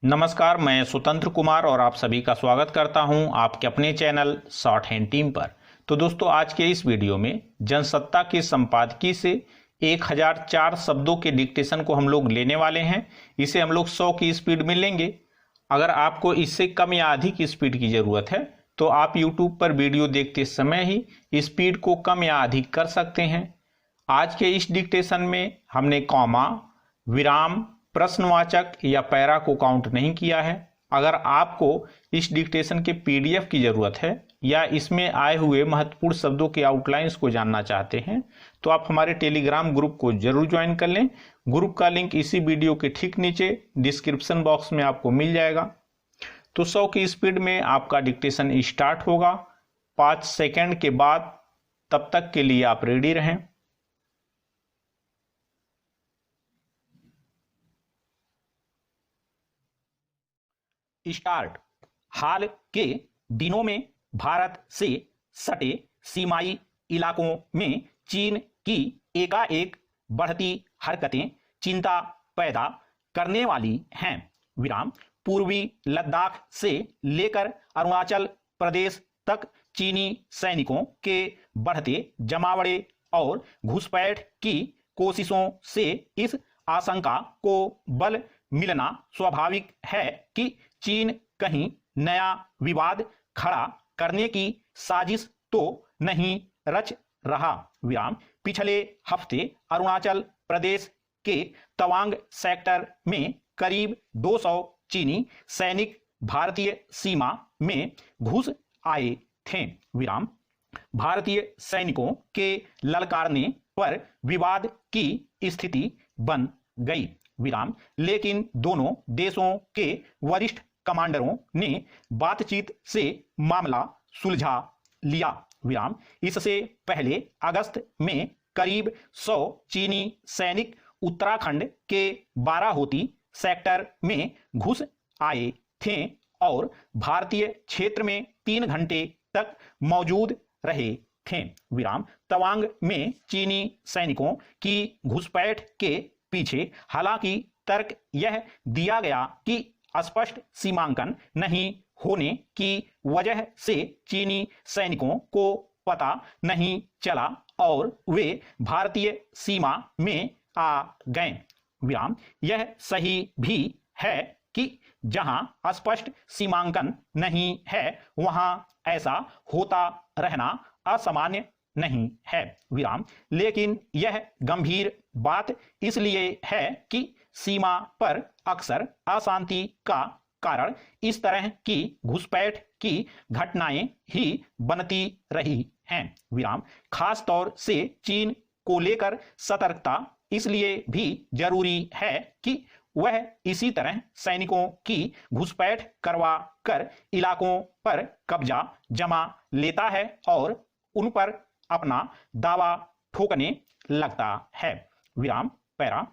नमस्कार, मैं स्वतंत्र कुमार और आप सभी का स्वागत करता हूं आपके अपने चैनल शॉर्ट हैंड टीम पर। तो दोस्तों, आज के इस वीडियो में जनसत्ता के संपादकीय से 1004 शब्दों के डिक्टेशन को हम लोग लेने वाले हैं। इसे हम लोग 100 की स्पीड में लेंगे। अगर आपको इससे कम या अधिक स्पीड की ज़रूरत है तो आप यूट्यूब पर वीडियो देखते समय ही स्पीड को कम या अधिक कर सकते हैं। आज के इस डिक्टेशन में हमने कॉमा, विराम, प्रश्नवाचक या पैरा को काउंट नहीं किया है। अगर आपको इस डिक्टेशन के पीडीएफ की ज़रूरत है या इसमें आए हुए महत्वपूर्ण शब्दों के आउटलाइंस को जानना चाहते हैं तो आप हमारे टेलीग्राम ग्रुप को जरूर ज्वाइन कर लें। ग्रुप का लिंक इसी वीडियो के ठीक नीचे डिस्क्रिप्शन बॉक्स में आपको मिल जाएगा। तो 100 की स्पीड में आपका डिक्टेशन स्टार्ट होगा 5 सेकेंड के बाद। तब तक के लिए आप रेडी रहें। स्टार्ट। हाल के दिनों में भारत से सटे सीमाई इलाकों में चीन की एकाएक बढ़ती हरकतें चिंता पैदा करने वाली हैं। विराम। पूर्वी लद्दाख से लेकर अरुणाचल प्रदेश तक चीनी सैनिकों के बढ़ते जमावड़े और घुसपैठ की कोशिशों से इस आशंका को बल मिलना स्वाभाविक है कि चीन कहीं नया विवाद खड़ा करने की साजिश तो नहीं रच रहा। विराम। पिछले हफ्ते अरुणाचल प्रदेश के तवांग सेक्टर में करीब 200 चीनी सैनिक भारतीय सीमा में घुस आए थे। विराम। भारतीय सैनिकों के ललकारने पर विवाद की स्थिति बन गई। विराम। लेकिन दोनों देशों के वरिष्ठ कमांडरों ने बातचीत से मामला सुलझा लिया। विराम। इससे पहले अगस्त में करीब 100 चीनी सैनिक उत्तराखंड के बाराहोती सेक्टर में घुस आए थे और भारतीय क्षेत्र में 3 घंटे तक मौजूद रहे थे। विराम। तवांग में चीनी सैनिकों की घुसपैठ के पीछे हालांकि तर्क यह दिया गया कि स्पष्ट सीमांकन नहीं होने की वजह से चीनी सैनिकों को पता नहीं चला और वे भारतीय सीमा में आ गए। विराम। यह सही भी है कि जहां स्पष्ट सीमांकन नहीं है वहां ऐसा होता रहना असामान्य नहीं है। विराम। लेकिन यह गंभीर बात इसलिए है कि सीमा पर अक्सर अशांति का कारण इस तरह की घुसपैठ की घटनाएं ही बनती रही हैं। विराम। खास तौर से चीन को लेकर सतर्कता इसलिए भी जरूरी है कि वह इसी तरह सैनिकों की घुसपैठ करवा कर इलाकों पर कब्जा जमा लेता है और उन पर अपना दावा ठोकने लगता है। विराम। पैरा।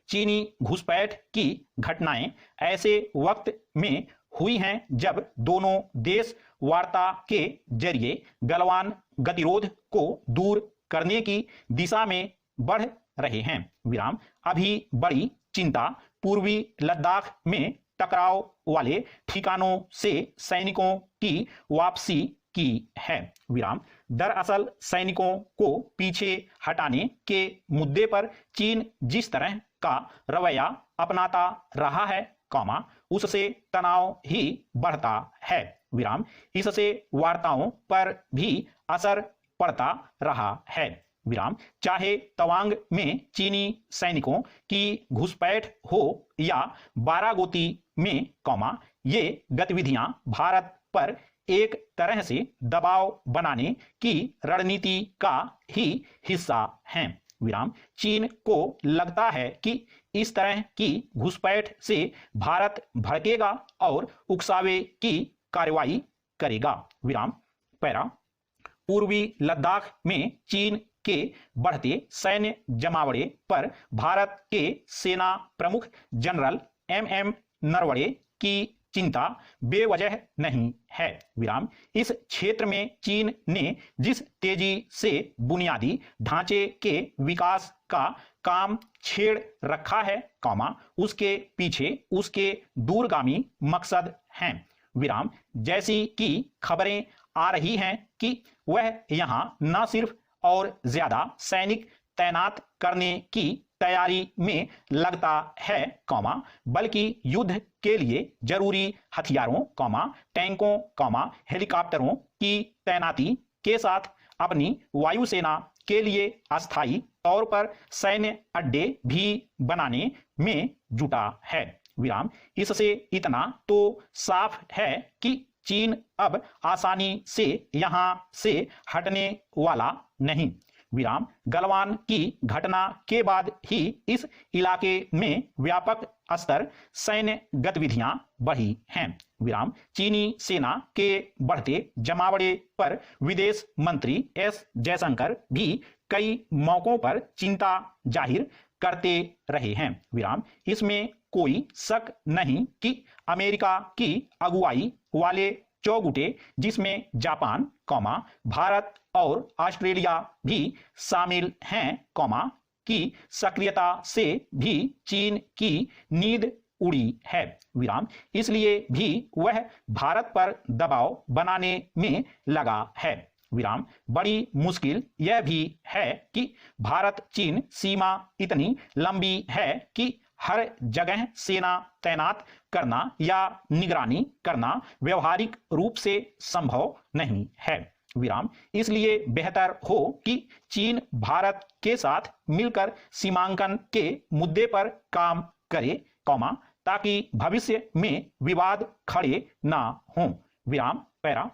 चीनी घुसपैठ की घटनाएं ऐसे वक्त में हुई हैं जब दोनों देश वार्ता के जरिए गलवान गतिरोध को दूर करने की दिशा में बढ़ रहे हैं। विराम। अभी बड़ी चिंता पूर्वी लद्दाख में टकराव वाले ठिकानों से सैनिकों की वापसी की है। विराम। दरअसल सैनिकों को पीछे हटाने के मुद्दे पर चीन जिस तरह का रवैया अपनाता रहा है कॉमा उससे तनाव ही बढ़ता है। विराम। इससे वार्ताओं पर भी असर पड़ता रहा है। विराम। चाहे तवांग में चीनी सैनिकों की घुसपैठ हो या बारागोती में कॉमा ये गतिविधियां भारत पर एक तरह से दबाव बनाने की रणनीति का ही हिस्सा हैं। विराम। चीन को लगता है कि इस तरह की घुसपैठ से भारत भड़केगा और उकसावे की कार्रवाई करेगा। विराम। पैरा। पूर्वी लद्दाख में चीन के बढ़ते सैन्य जमावड़े पर भारत के सेना प्रमुख जनरल MM नरवणे की चिंता बेवजह नहीं है। विराम। इस क्षेत्र में चीन ने जिस तेजी से बुनियादी ढांचे के विकास का काम छेड़ रखा है, उसके पीछे उसके दूरगामी मकसद हैं। विराम। जैसी कि खबरें आ रही हैं कि वह यहां न सिर्फ और ज्यादा सैनिक तैनात करने की तैयारी में लगता है, बल्कि युद्ध के लिए जरूरी हथियारों, टैंकों, हेलीकॉप्टरों की तैनाती के साथ अपनी वायुसेना के लिए अस्थायी तौर पर सैन्य अड्डे भी बनाने में जुटा है। विराम। इससे इतना तो साफ है कि चीन अब आसानी से यहां से हटने वाला नहीं। विराम। गलवान की घटना के बाद ही इस इलाके में व्यापक स्तर सैन्य गतिविधियां बढ़ी हैं। विराम। चीनी सेना के बढ़ते जमावड़े पर विदेश मंत्री एस जयशंकर भी कई मौकों पर चिंता जाहिर करते रहे हैं। विराम। इसमें कोई शक नहीं कि अमेरिका की अगुवाई वाले चौगुटे, जिसमें जापान, भारत और ऑस्ट्रेलिया भी शामिल हैं, की सक्रियता से भी चीन की नींद उड़ी है। विराम। इसलिए भी वह भारत पर दबाव बनाने में लगा है। विराम। बड़ी मुश्किल यह भी है कि भारत चीन सीमा इतनी लंबी है कि हर जगह सेना तैनात करना या निगरानी करना व्यवहारिक रूप से संभव नहीं है। विराम। इसलिए बेहतर हो कि चीन भारत के साथ मिलकर सीमांकन के मुद्दे पर काम करे, ताकि भविष्य में विवाद खड़े ना हों। विराम। पैरा।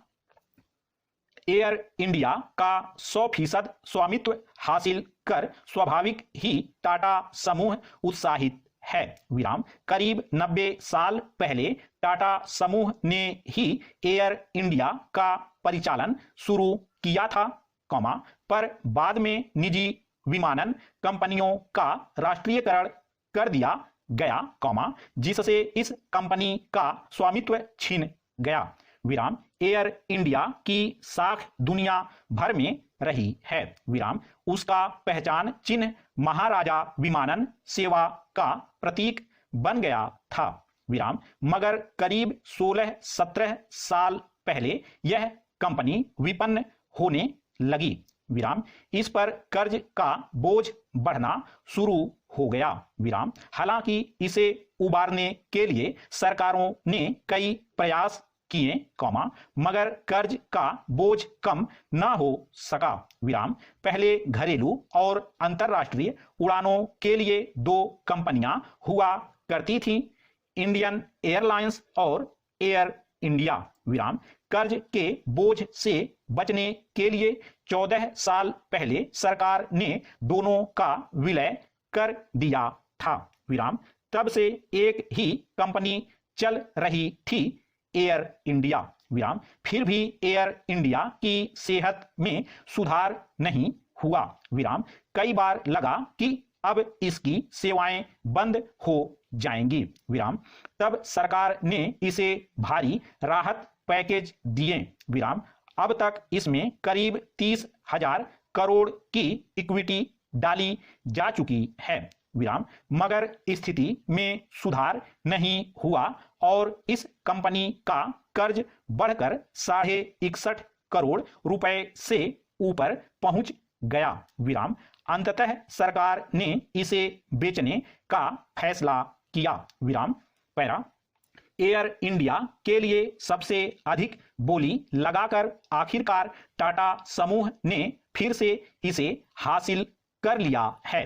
एयर इंडिया का 100% स्वामित्व हासिल कर स्वाभाविक ही टाटा समूह उत्साहित है। विराम। करीब 90 साल पहले टाटा समूह ने ही एयर इंडिया का परिचालन शुरू किया था, पर बाद में निजी विमानन कंपनियों का राष्ट्रीयकरण कर दिया गया, जिससे इस कंपनी का स्वामित्व छिन गया। विराम। एयर इंडिया की साख दुनिया भर में रही है। विराम। उसका पहचान चिन्ह महाराजा विमानन सेवा का प्रतीक बन गया था। विराम। मगर करीब 16-17 साल पहले यह कंपनी विपन्न होने लगी। विराम। इस पर कर्ज का बोझ बढ़ना शुरू हो गया। विराम। हालांकि इसे उबारने के लिए सरकारों ने कई प्रयास किए, मगर कर्ज का बोझ कम न हो सका। विराम। पहले घरेलू और अंतरराष्ट्रीय उड़ानों के लिए 2 कंपनियां हुआ करती थीं, इंडियन एयरलाइंस और एयर इंडिया। विराम। कर्ज के बोझ से बचने के लिए 14 साल पहले सरकार ने दोनों का विलय कर दिया था। विराम। तब से एक ही कंपनी चल रही थी, एयर इंडिया। विराम। फिर भी एयर इंडिया की सेहत में सुधार नहीं हुआ। विराम। कई बार लगा कि अब इसकी सेवाएं बंद हो जाएंगी। विराम। तब सरकार ने इसे भारी राहत पैकेज दिए। विराम। अब तक इसमें करीब 30,000 करोड़ की इक्विटी डाली जा चुकी है। विराम। मगर स्थिति में सुधार नहीं हुआ और इस कंपनी का कर्ज बढ़कर 61.5 करोड़ रुपए से ऊपर पहुंच गया। विराम। अंततः सरकार ने इसे बेचने का फैसला किया। विराम। पैरा। एयर इंडिया के लिए सबसे अधिक बोली लगाकर आखिरकार टाटा समूह ने फिर से इसे हासिल कर लिया है।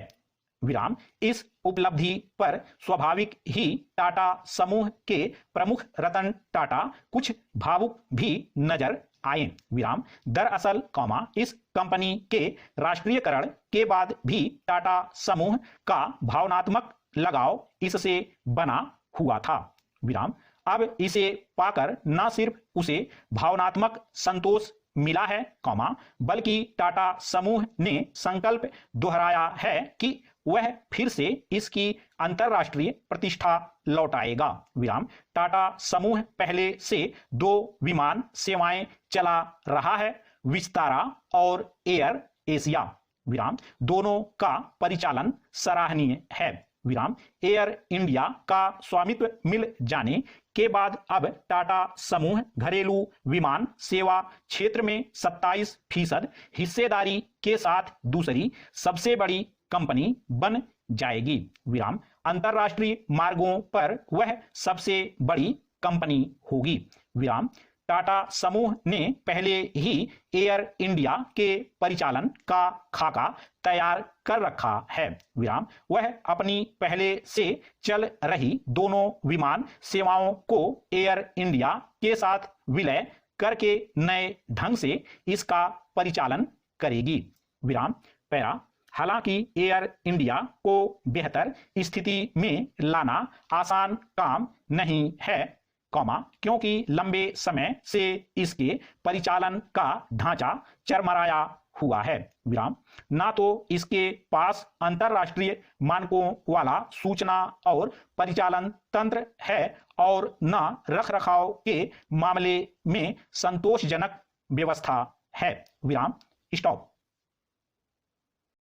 विराम। इस उपलब्धि पर स्वाभाविक ही टाटा समूह के प्रमुख रतन टाटा कुछ भावुक भी नजर आए। विराम। दरअसल, इस कंपनी के राष्ट्रीयकरण के बाद भी टाटा समूह का भावनात्मक लगाव इससे बना हुआ था। विराम। अब इसे पाकर न सिर्फ उसे भावनात्मक संतोष मिला है, बल्कि टाटा समूह ने संकल्प दोहराया है कि वह फिर से इसकी अंतरराष्ट्रीय प्रतिष्ठा लौटाएगा। विराम। टाटा समूह पहले से 2 विमान सेवाएं चला रहा है, विस्तारा और एयर एशिया। विराम दोनों का परिचालन सराहनीय है। विराम एयर इंडिया का स्वामित्व मिल जाने के बाद अब टाटा समूह घरेलू विमान सेवा क्षेत्र में 27% हिस्सेदारी के साथ दूसरी सबसे बड़ी कंपनी बन जाएगी। विराम अंतरराष्ट्रीय मार्गों पर वह सबसे बड़ी कंपनी होगी। विराम टाटा समूह ने पहले ही एयर इंडिया के परिचालन का खाका तैयार कर रखा है। विराम वह अपनी पहले से चल रही दोनों विमान सेवाओं को एयर इंडिया के साथ विलय करके नए ढंग से इसका परिचालन करेगी। विराम पैरा हालांकि एयर इंडिया को बेहतर स्थिति में लाना आसान काम नहीं है, क्योंकि लंबे समय से इसके परिचालन का ढांचा चरमराया हुआ है। विराम ना तो इसके पास अंतरराष्ट्रीय मानकों वाला सूचना और परिचालन तंत्र है और न रखरखाव के मामले में संतोषजनक व्यवस्था है। विराम स्टॉप।